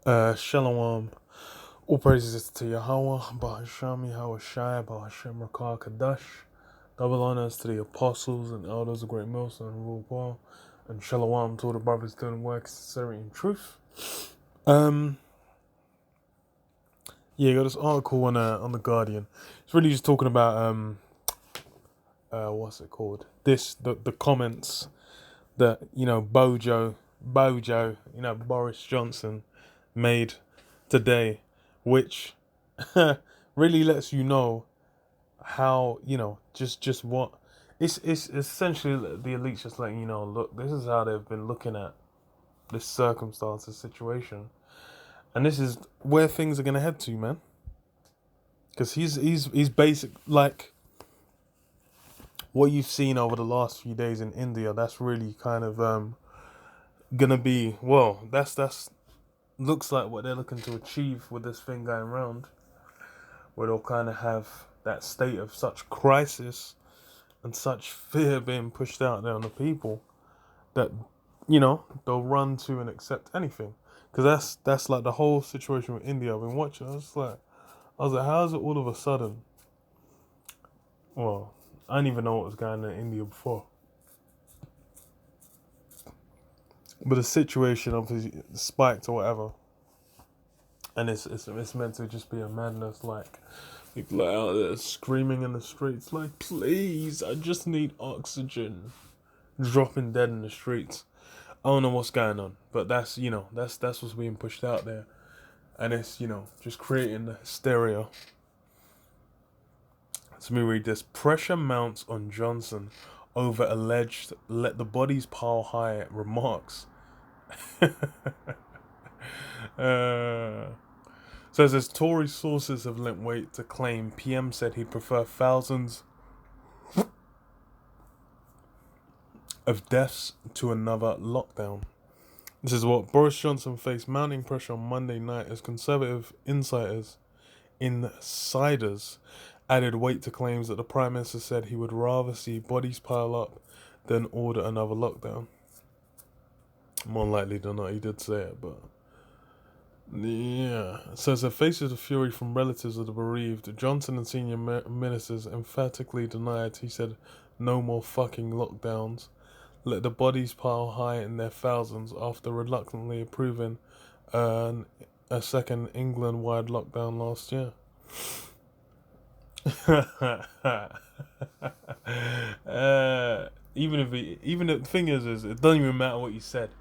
Shalom. All praises to Yahweh, Bahasham, Yahweh Shai, Bahashem Rakah Kadash. Double honors to the apostles and elders of Great Millstone and Rule Paul. And Shalom to all the brothers doing work sincerity and truth. Um, yeah, got this article on the Guardian. It's really just talking about what's it called? The comments that Bojo, Boris Johnson made today, which really lets you know how just what it's essentially the elites just letting you know. Look, this is how they've been looking at this circumstance, this situation, and this is where things are gonna head to, man. Because he's basic like what you've seen over the last few days in India. That's really kind of gonna be well. That's looks like what they're looking to achieve with this thing going around, where they'll kind of have that state of such crisis and such fear being pushed out there on the people that they'll run to and accept anything. Because that's like the whole situation with India. I've been watching. I was like, how is it all of a sudden? Well, I didn't even know what was going on in India before, but the situation obviously spiked or whatever, and it's meant to just be a madness. Like people are out there screaming in the streets, like, please, I just need oxygen, dropping dead in the streets. I don't know what's going on, but that's what's being pushed out there, and it's just creating the hysteria. Let me read this. Pressure mounts on Johnson over alleged "let the bodies pile high" remarks. uh, Says as Tory sources have lent weight to claim PM said he'd prefer thousands of deaths to another lockdown. This is what Boris Johnson faced mounting pressure on Monday night as Conservative insiders added weight to claims that the Prime Minister said he would rather see bodies pile up than order another lockdown. More likely than not, he did say it, but yeah. It says that faces the fury from relatives of the bereaved, Johnson and senior ministers emphatically denied. He said, "No more fucking lockdowns. Let the bodies pile high in their thousands," after reluctantly approving a second England-wide lockdown last year. Even the thing is it doesn't even matter what you said,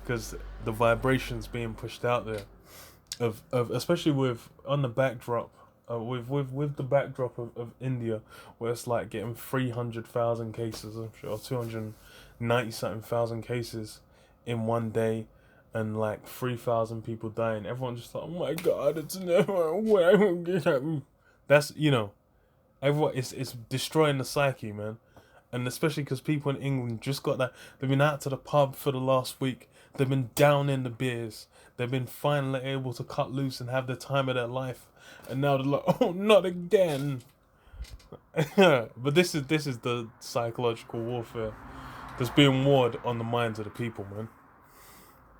because the vibrations being pushed out there of especially with on the backdrop with the backdrop of India, where it's like getting 300,000 cases, I'm sure, 290 something thousand cases in one day, and like 3,000 people dying. Everyone's just like, oh my god, it's never way. That's everyone. It's destroying the psyche, man. And especially because people in England just got that. They've been out to the pub for the last week. They've been down in the beers. They've been finally able to cut loose and have the time of their life. And now they're like, oh, not again. But this is the psychological warfare that's being warred on the minds of the people, man.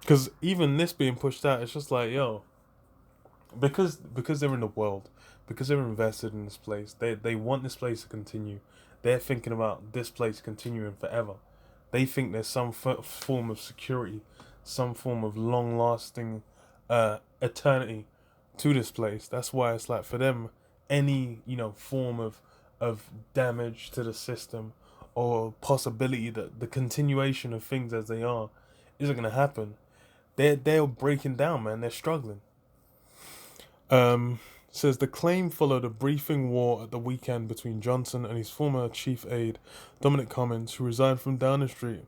Because even this being pushed out, it's just like, yo, because they're in the world, because they're invested in this place, they want this place to continue. They're thinking about this place continuing forever. They think there's some form of security, some form of long lasting eternity to this place. That's why it's like for them, any form of damage to the system or possibility that the continuation of things as they are isn't gonna happen. They're breaking down, man. They're struggling. Says the claim followed a briefing war at the weekend between Johnson and his former chief aide, Dominic Cummings, who resigned from Downing Street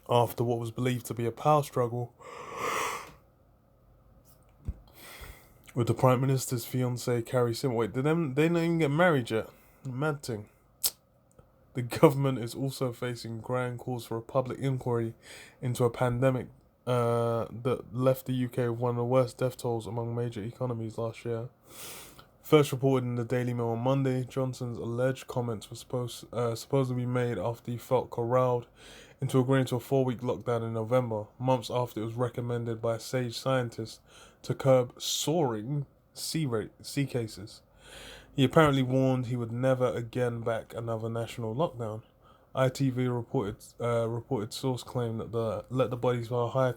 after what was believed to be a power struggle with the Prime Minister's fiancée, Carrie Sim. Wait, they didn't even get married yet? Mad thing. The government is also facing grand calls for a public inquiry into a pandemic that left the UK with one of the worst death tolls among major economies last year. First reported in the Daily Mail on Monday, Johnson's alleged comments were supposed to be made after he felt corralled into agreeing to a 4-week lockdown in November, months after it was recommended by sage scientists to curb soaring sea cases. He apparently warned he would never again back another national lockdown. ITV reported source claimed that the "Let the Bodies Fly Higher"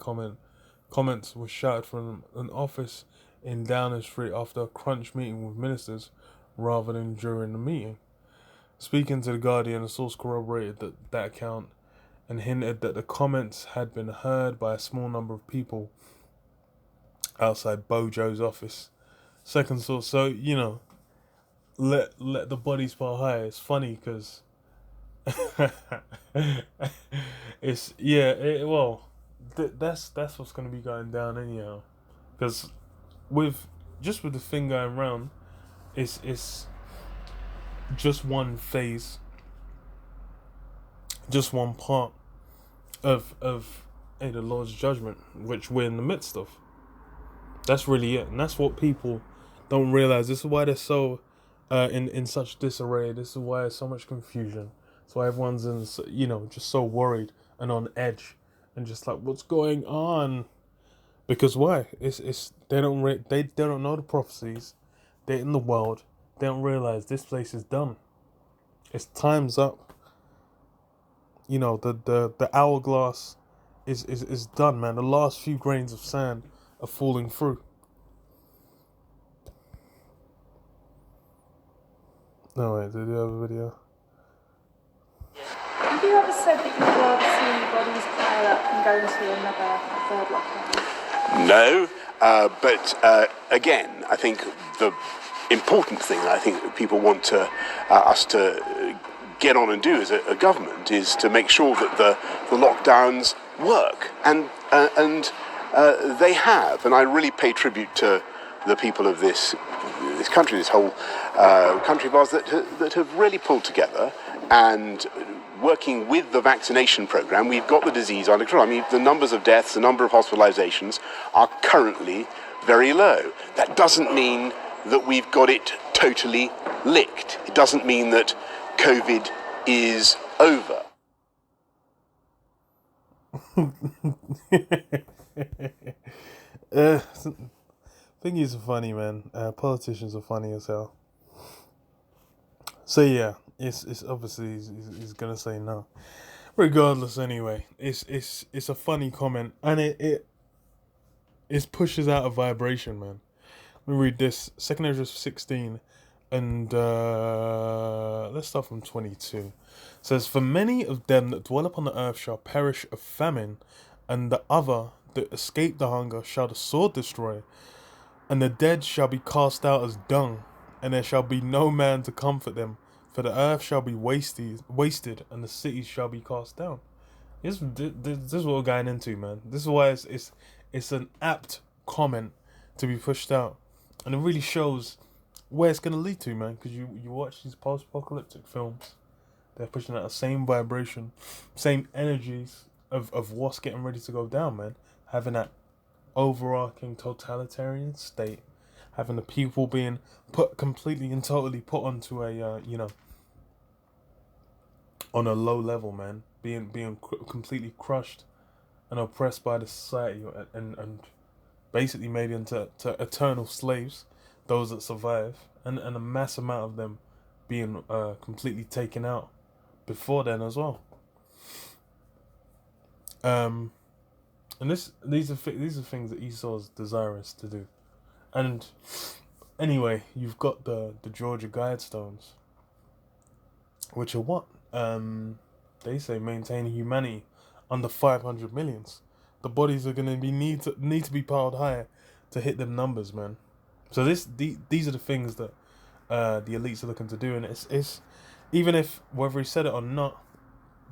comments were shouted from an office in Downing Street after a crunch meeting with ministers, rather than during the meeting. Speaking to The Guardian, a source corroborated that account and hinted that the comments had been heard by a small number of people outside Bojo's office. Second source, so let the bodies fly high. It's funny because it's that's what's gonna be going down anyhow. Because with the thing going round, it's just one phase, just one part of the Lord's judgment, which we're in the midst of. That's really it, and that's what people don't realize. This is why they're so in such disarray. This is why there's so much confusion. That's why everyone's just so worried and on edge, and just like, what's going on? Because why? It's they don't know the prophecies. They're in the world. They don't realize this place is done. It's time's up. The hourglass is done, man. The last few grains of sand are falling through. No, wait, did you have a video? Have you ever said that you'd rather see bodies pile up and go into another third lockdown? No, but again, I think the important thing I think people want us to get on and do as a government is to make sure that the lockdowns work, and they have. And I really pay tribute to the people of this country, this whole country of ours, that have really pulled together and working with the vaccination program. We've got the disease under control. I mean, the numbers of deaths, the number of hospitalizations are currently very low. That doesn't mean that we've got it totally licked. It doesn't mean that COVID is over. Thingies are funny, man. Politicians are funny as hell. So yeah, it's obviously he's gonna say no. Regardless, anyway, it's a funny comment, and it pushes out a vibration, man. Let me read this. 2 Ezra 16, and let's start from 22. It says, "For many of them that dwell upon the earth shall perish of famine, and the other that escape the hunger shall the sword destroy, and the dead shall be cast out as dung, and there shall be no man to comfort them, for the earth shall be wasted, and the cities shall be cast down." This is what we're going into, man. This is why it's an apt comment to be pushed out, and it really shows where it's gonna lead to, man. Because you watch these post-apocalyptic films, they're pushing out the same vibration, same energies of what's getting ready to go down, man. Having that overarching totalitarian state, having the people being put completely and totally put onto a on a low level, man, being completely crushed and oppressed by the society, and basically made into eternal slaves, those that survive, and a mass amount of them being completely taken out before then as well. And these are things that Esau's desirous to do. And anyway, you've got the Georgia Guidestones, which are what? They say maintaining humanity under 500 millions. The bodies are gonna need to be piled higher to hit them numbers, man. So these are the things that the elites are looking to do, and it's even if whether he said it or not,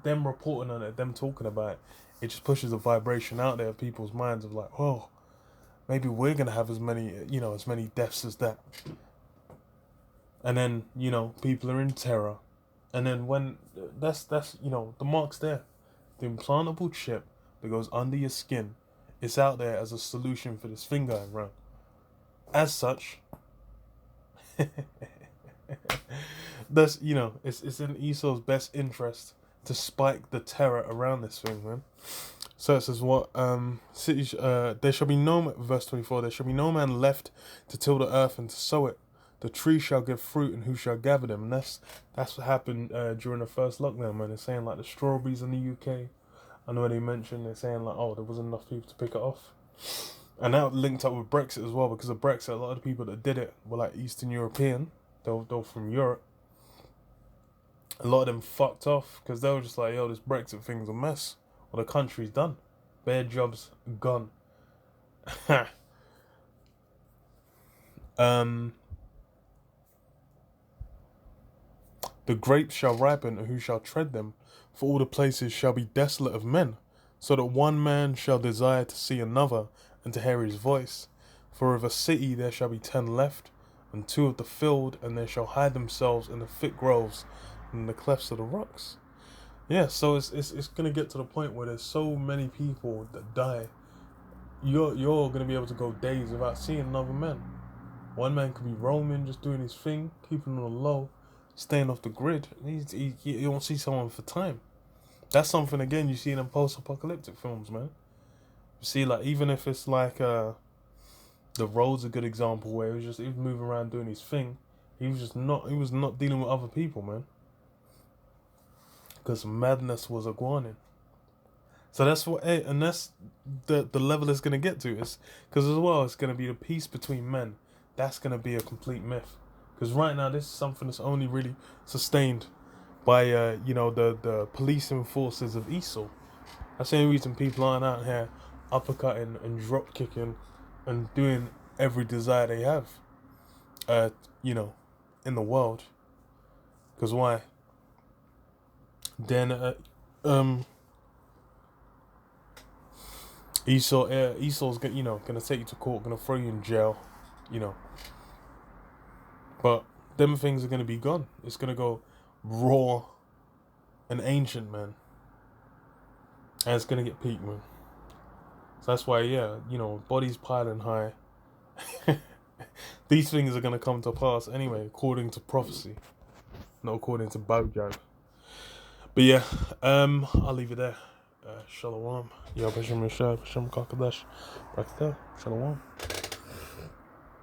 them reporting on it, them talking about it, it just pushes a vibration out there of people's minds of like, oh, maybe we're gonna have as many deaths as that. And then, people are in terror. And then when that's the mark's there. The implantable chip that goes under your skin, it's out there as a solution for this thing going around. As such, that's it's in Esau's best interest to spike the terror around this thing, man. So it says what cities there shall be no verse 24, there shall be no man left to till the earth and to sow it. The tree shall give fruit, and who shall gather them? And that's what happened during the first lockdown, man. They're saying like the strawberries in the UK. I know they mentioned they're saying like, oh, there wasn't enough people to pick it off. And that linked up with Brexit as well, because of Brexit, a lot of the people that did it were like Eastern European. They were from Europe. A lot of them fucked off because they were just like, yo, this Brexit thing's a mess. Well, the country's done. Bare jobs gone. The grapes shall ripen, and who shall tread them? For all the places shall be desolate of men, so that one man shall desire to see another, and to hear his voice. For of a city there shall be 10 left, and 2 of the field, and they shall hide themselves in the thick groves, and in the clefts of the rocks. Yeah, so it's gonna get to the point where there's so many people that die. You're gonna be able to go days without seeing another man. One man could be roaming, just doing his thing, keeping on the low, staying off the grid. You won't see someone for time. That's something again you see in them post-apocalyptic films, man. You see, like, even if it's like The Road's a good example where he was moving around doing his thing. He was not dealing with other people, man. Because madness was a guanin. So that's what, and that's the level it's gonna get to. Is because as well, it's gonna be the peace between men. That's gonna be a complete myth. Because right now, this is something that's only really sustained by the policing forces of Esau. That's the only reason people aren't out here uppercutting and drop kicking and doing every desire they have. In the world. Because why? Then Esau's gonna take you to court, gonna throw you in jail, But them things are gonna be gone. It's gonna go raw and ancient, man. And it's gonna get peak, man. So that's why, bodies piling high. These things are gonna come to pass anyway, according to prophecy, not according to Bojo. But yeah, I'll leave it there. Shalom. Yo, Bashim Rashad, Bashim Kakadash. Right there. Shalom.